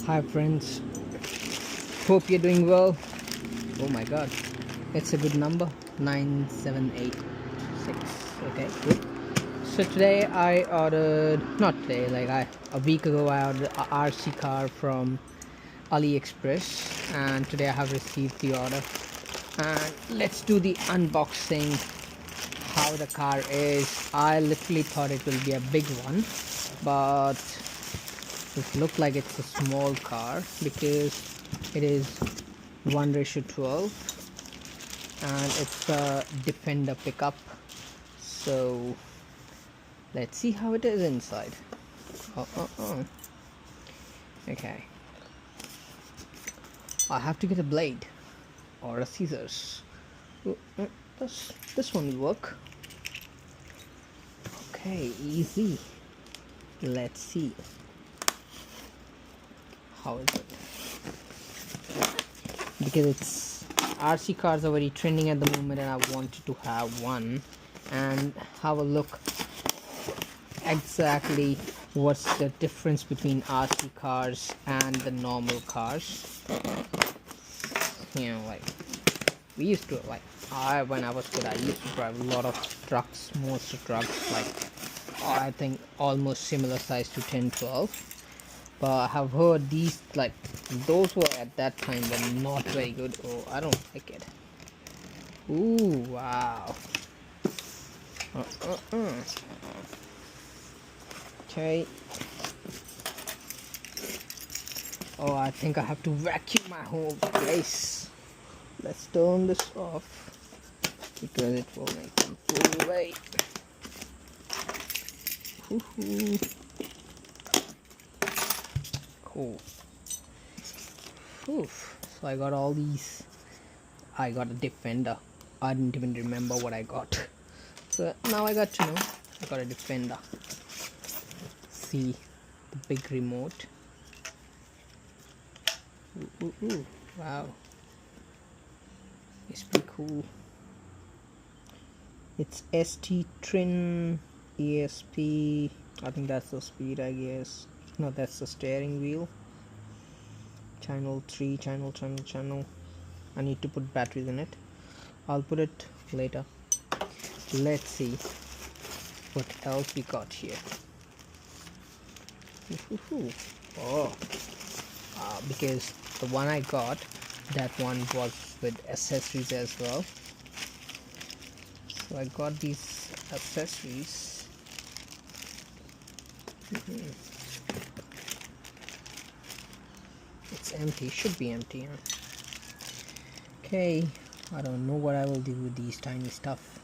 Hi friends, hope you're doing well. Oh my god, it's a good number, 9786. Okay, good. So today I ordered, not today, a week ago I ordered a RC car from AliExpress, and today I have received the order. And let's do the unboxing. How the car is. I literally thought it will be a big one, but it looked like it's a small car because it is 1:12 and it's a Defender pickup. So let's see how it is inside. Okay, I have to get a blade or a scissors. This one will work. Okay, easy. Let's see how is it, because it's RC cars are very trending at the moment and I wanted to have one and have a look exactly what's the difference between RC cars and the normal cars. You know, like we used to, when I was kid, I used to drive a lot of trucks, monster trucks, like I think almost similar size to 1012. But I have heard these, like those were at that time were not very good. Oh, I don't like it. Ooh, wow. Okay. Oh, I think I have to vacuum my whole place. Let's turn this off because it will make them go away. Cool. Oof. So I got all these. I got a Defender. I didn't even remember what I got. So now I got to know. I got a Defender. See the big remote. Ooh. Wow. It's pretty cool. It's ST Trin ESP. I think that's the speed, I guess. No, that's the steering wheel. Channel 3, channel. I need to put batteries in it. I'll put it later. Let's see what else we got here. Oh, because the one I got, that one was with accessories as well. So I got these accessories. It's empty, should be empty. Huh? Okay, I don't know what I will do with these tiny stuff.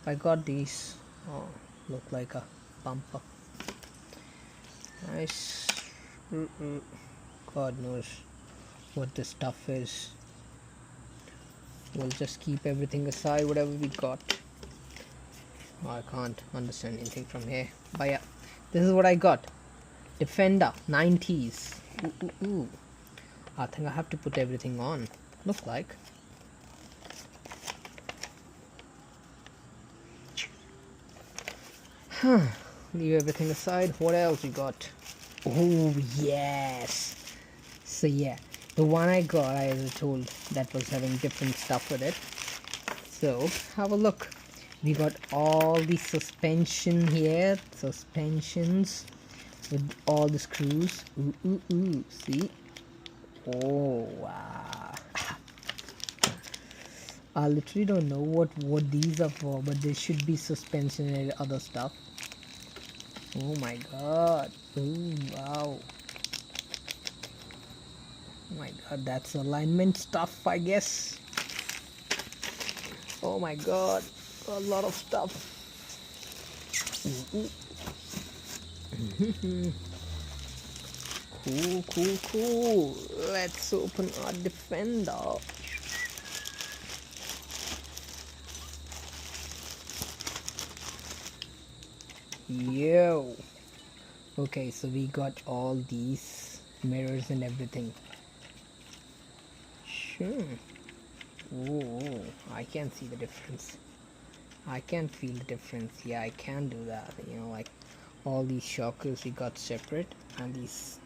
I got these. Oh, look like a bumper. Nice. God knows what this stuff is. We'll just keep everything aside, whatever we got. Oh, I can't understand anything from here. But yeah, this is what I got. Defender 90s. Ooh. I think I have to put everything on. Look like. Leave everything aside. What else we got? Oh yes. So yeah, the one I got, I was told that was having different stuff with it. So have a look. We got all the suspension here. Suspensions with all the screws. Ooh. See? Oh wow. I literally don't know what these are for, but there should be suspension and other stuff. Oh my god. Oh wow. Oh my god, that's alignment stuff, I guess. Oh my god, a lot of stuff. Cool. Let's open our Defender. Yo. Okay, so we got all these mirrors and everything. Sure. Oh, I can see the difference. I can feel the difference. Yeah, I can do that. You know, like all these shockers we got separate, and these